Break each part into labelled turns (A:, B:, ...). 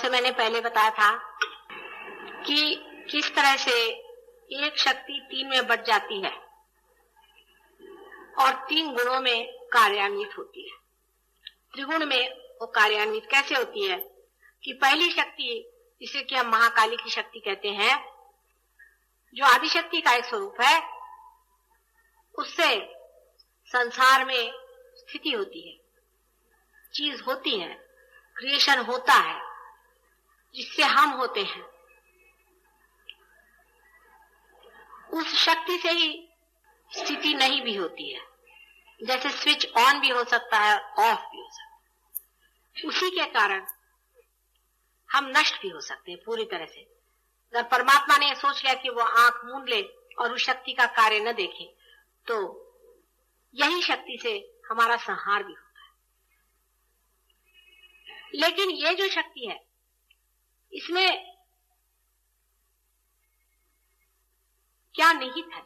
A: जैसे मैंने पहले बताया था कि किस तरह से एक शक्ति 3 में बट जाती है और 3 गुणों में कार्यान्वित होती है। त्रिगुण में वो कार्यान्वित कैसे होती है कि पहली शक्ति, जिसे कि हम महाकाली की शक्ति कहते हैं, जो आदिशक्ति का एक स्वरूप है, उससे संसार में स्थिति होती है, चीज होती है, क्रिएशन होता है, जिससे हम होते हैं। उस शक्ति से ही स्थिति नहीं भी होती है, जैसे स्विच ऑन भी हो सकता है, ऑफ भी हो सकता है। उसी के कारण हम नष्ट भी हो सकते हैं पूरी तरह से। अगर परमात्मा ने सोच लिया कि वो आंख मूंद ले और उस शक्ति का कार्य न देखे, तो यही शक्ति से हमारा संहार भी होता है। लेकिन ये जो शक्ति है, इसमें क्या निहित है?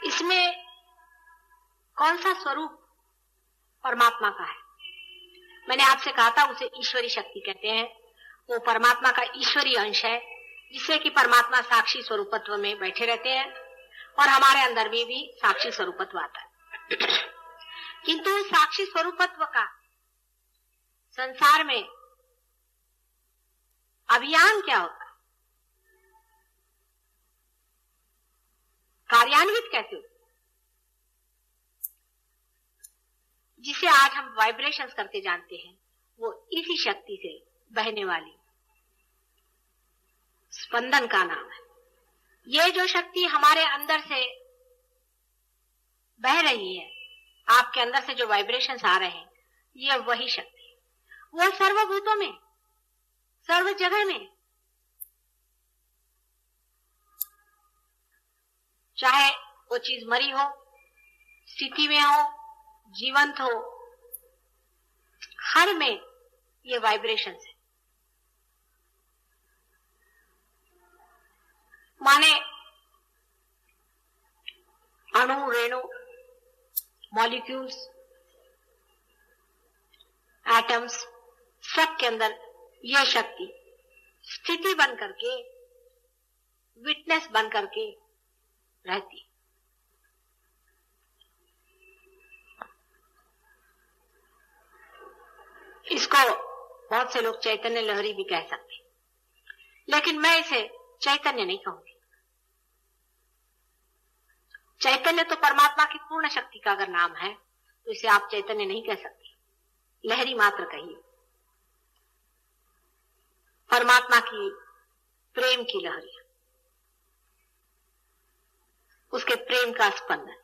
A: इसमें कौन सा स्वरूप परमात्मा का है? मैंने आपसे कहा था उसे ईश्वरी शक्ति कहते हैं। वो परमात्मा का ईश्वरीय अंश है, जिससे कि परमात्मा साक्षी स्वरूपत्व में बैठे रहते हैं और हमारे अंदर में भी साक्षी स्वरूपत्व आता है। किंतु साक्षी स्वरूपत्व का संसार में अभियान क्या होता है? कार्यान्वित कैसे होता है? जिसे आज हम वाइब्रेशंस करके जानते हैं, वो इसी शक्ति से बहने वाली स्पंदन का नाम है। ये जो शक्ति हमारे अंदर से बह रही है, आपके अंदर से जो वाइब्रेशंस आ रहे हैं, ये वही शक्ति है। वो सर्वभूतों में, सर्व जगह में, चाहे वो चीज मरी हो, स्थिति में हो, जीवंत हो, हर में ये वाइब्रेशंस है। माने अणु, रेणु, मॉलिक्यूल्स, एटम्स, सब के अंदर यह शक्ति स्थिति बन करके, विटनेस बन करके रहती है। इसको बहुत से लोग चैतन्य लहरी भी कह सकते हैं, लेकिन मैं इसे चैतन्य नहीं कहूंगी। चैतन्य तो परमात्मा की पूर्ण शक्ति का अगर नाम है, तो इसे आप चैतन्य नहीं कह सकते, लहरी मात्र कहिए। परमात्मा की प्रेम की लहरी, उसके प्रेम का स्पंदन।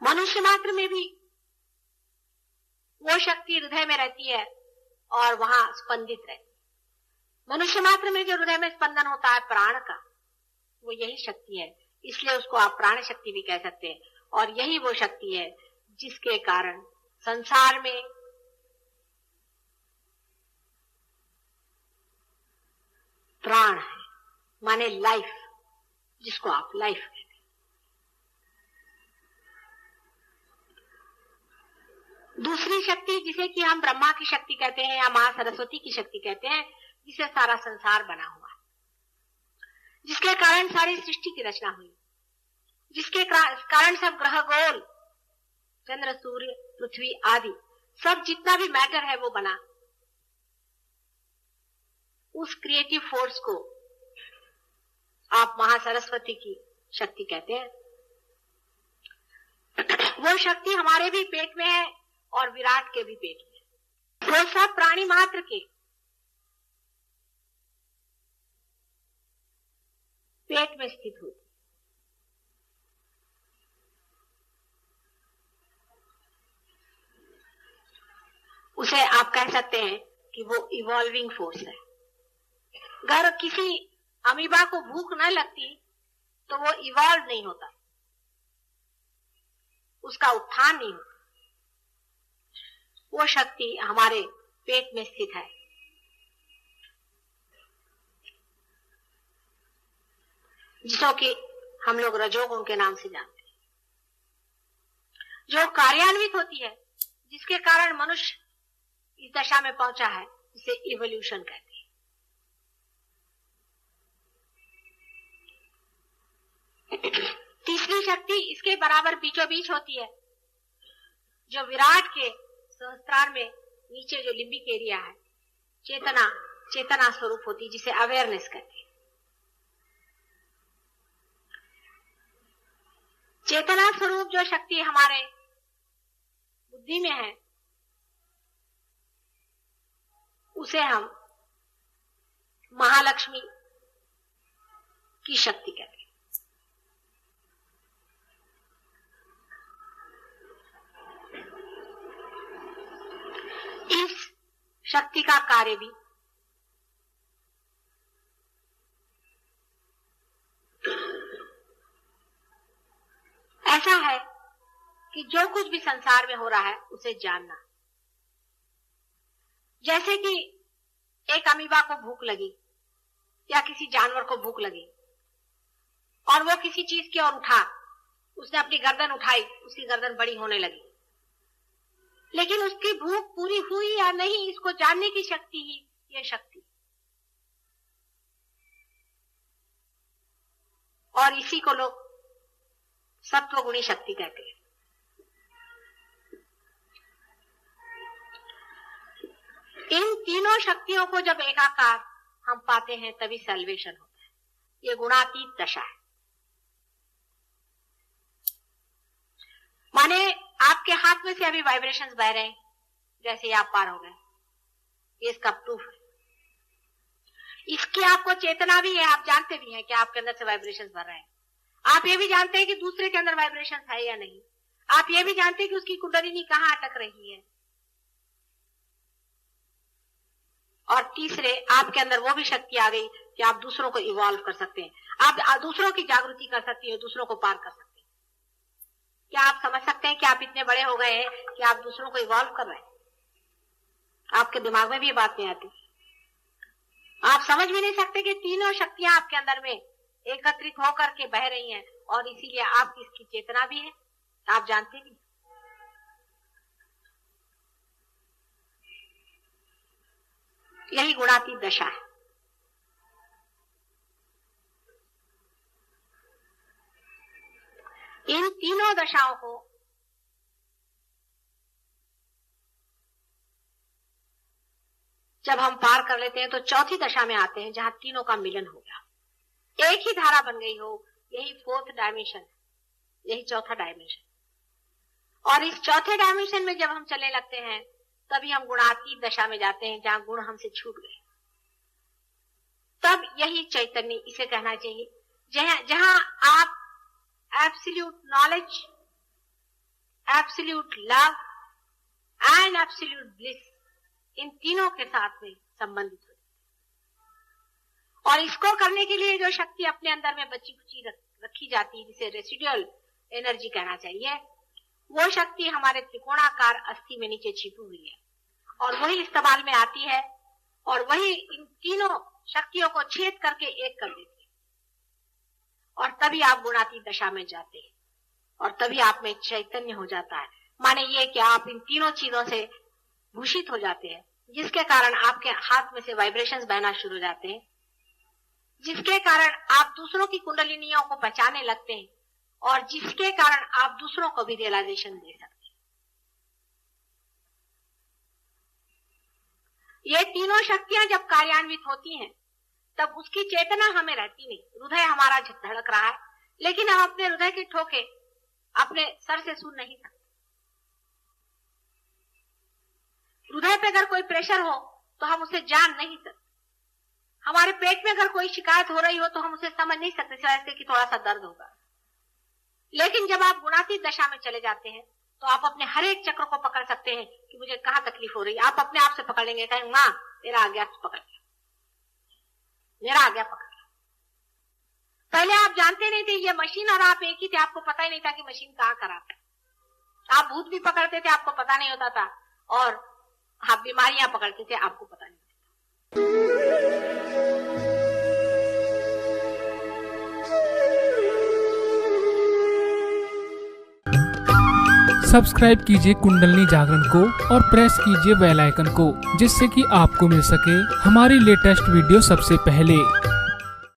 A: मनुष्य मात्र में भी वो शक्ति हृदय में रहती है और वहां स्पंदित रहती है। मनुष्य मात्र में जो हृदय में स्पंदन होता है प्राण का, वो यही शक्ति है। इसलिए उसको आप प्राण शक्ति भी कह सकते हैं। और यही वो शक्ति है जिसके कारण संसार में प्राण है, माने लाइफ, जिसको आप लाइफ कहते हैं। दूसरी शक्ति, जिसे कि हम ब्रह्मा की शक्ति कहते हैं या मां सरस्वती की शक्ति कहते हैं, जिसे सारा संसार बना हुआ है, जिसके कारण सारी सृष्टि की रचना हुई, जिसके कारण सब ग्रह गोल, चंद्र, सूर्य, पृथ्वी आदि सब जितना भी मैटर है वो बना। उस क्रिएटिव फोर्स को आप महासरस्वती की शक्ति कहते हैं। वो शक्ति हमारे भी पेट में है और विराट के भी पेट में। वो सब प्राणी मात्र के पेट में स्थित होती। उसे आप कह सकते हैं कि वो इवॉल्विंग फोर्स है। अगर किसी अमीबा को भूख न लगती तो वो इवॉल्व नहीं होता, उसका उत्थान नहीं होता। वो शक्ति हमारे पेट में स्थित है। जिसको कि हम लोग रजोगुण के नाम से जानते हैं। जो कार्यान्वित होती है, जिसके कारण मनुष्य इस दशा में पहुंचा है, इसे इवोल्यूशन कहते हैं। तीसरी शक्ति इसके बराबर बीचों बीच होती है, जो विराट के सहस्त्रार में नीचे जो लिम्बिक एरिया है, चेतना स्वरूप होती है, जिसे अवेयरनेस कहते हैं। चेतना स्वरूप जो शक्ति हमारे बुद्धि में है, उसे हम महालक्ष्मी की शक्ति कहते हैं। इस शक्ति का कार्य भी ऐसा है कि जो कुछ भी संसार में हो रहा है उसे जानना। जैसे कि एक अमीबा को भूख लगी या किसी जानवर को भूख लगी और वो किसी चीज की ओर उठा, उसने अपनी गर्दन उठाई, उसकी गर्दन बड़ी होने लगी, लेकिन उसकी भूख पूरी हुई या नहीं, इसको जानने की शक्ति ही ये शक्ति। और इसी को लोग सत्वगुणी शक्ति कहते हैं। इन तीनों शक्तियों को जब एकाकार हम पाते हैं तभी सल्वेशन होता है। ये गुणातीत दशा है। माने आपके हाथ में से अभी वाइब्रेशंस बह रहे हैं, जैसे ही आप पार हो गए, ये इसका प्रूफ है। इसकी आपको चेतना भी है, आप जानते भी हैं कि आपके अंदर से वाइब्रेशंस भर रहे हैं। आप ये भी जानते हैं कि दूसरे के अंदर वाइब्रेशंस है या नहीं। आप ये भी जानते हैं कि उसकी कुंडलिनी कहां अटक रही है। और तीसरे, आपके अंदर वो भी शक्ति आ गई कि आप दूसरों को इवॉल्व कर सकते हैं, आप दूसरों की जागृति कर सकती है, दूसरों को पार कर सकते हैं। क्या आप समझ सकते हैं कि आप इतने बड़े हो गए हैं कि आप दूसरों को इवॉल्व कर रहे हैं? आपके दिमाग में भी ये बात नहीं आती। आप समझ भी नहीं सकते कि तीनों शक्तियां आपके अंदर में एकत्रित होकर के बह रही हैं, और इसीलिए आपकी इसकी चेतना भी है, आप जानते भी। यही गुणातीत दशा है। इन तीनों दशाओं को जब हम पार कर लेते हैं तो चौथी दशा में आते हैं, जहां तीनों का मिलन हो गया, एक ही धारा बन गई हो। यही फोर्थ डायमेंशन, यही चौथा डायमेंशन। और इस चौथे डायमेंशन में जब हम चलने लगते हैं तभी हम गुणातीत दशा में जाते हैं, जहां गुण हमसे छूट गए। तब यही चैतन्य, इसे कहना चाहिए, जहां आप absolute knowledge, absolute love and absolute bliss, इन तीनों के साथ में संबंधित हो। और इसको करने के लिए जो शक्ति अपने अंदर में बची खुची रखी जाती है, जिसे रेसिडुअल एनर्जी कहना चाहिए, वो शक्ति हमारे त्रिकोणाकार अस्थि में नीचे छिपी हुई है, और वही इस्तेमाल में आती है, और वही इन तीनों शक्तियों को छेद करके एक कर देती है। और तभी आप गुणातीत दशा में जाते हैं, और तभी आप में चैतन्य हो जाता है। माने ये कि आप इन तीनों चीजों से भूषित हो जाते हैं, जिसके कारण आपके हाथ में से वाइब्रेशंस बहना शुरू हो जाते हैं, जिसके कारण आप दूसरों की कुंडलिनियों को पहचानने लगते हैं, और जिसके कारण आप दूसरों को भी रियलाइजेशन दे सकते हैं। ये तीनों शक्तियां जब कार्यान्वित होती हैं तब उसकी चेतना हमें रहती नहीं। हृदय हमारा धड़क रहा है, लेकिन हम अपने हृदय की ठोके अपने सर से सुन नहीं सकते। हृदय पे अगर कोई प्रेशर हो तो हम उसे जान नहीं सकते। हमारे पेट में अगर कोई शिकायत हो रही हो तो हम उसे समझ नहीं सकते, सिवाय इसके कि थोड़ा सा दर्द होगा। लेकिन जब आप गुणातीत दशा में चले जाते हैं तो आप अपने हर एक चक्र को पकड़ सकते हैं कि मुझे कहां तकलीफ हो रही है। आप अपने आप से पकड़ लेंगे, कहेंगे मां मेरा आ गया, पकड़ लिया, मेरा आ गया, पकड़ लिया। पहले आप जानते नहीं थे, ये मशीन और आप एक ही थे, आपको पता ही नहीं था कि मशीन कहां कराता है। आप भूत भी पकड़ते थे, आपको पता नहीं होता था, और आप बीमारियां पकड़ते थे, आपको पता नहीं होता।
B: सब्सक्राइब कीजिए कुंडलिनी जागरण को और प्रेस कीजिए बेल आइकन को, जिससे कि आपको मिल सके हमारी लेटेस्ट वीडियो सबसे पहले।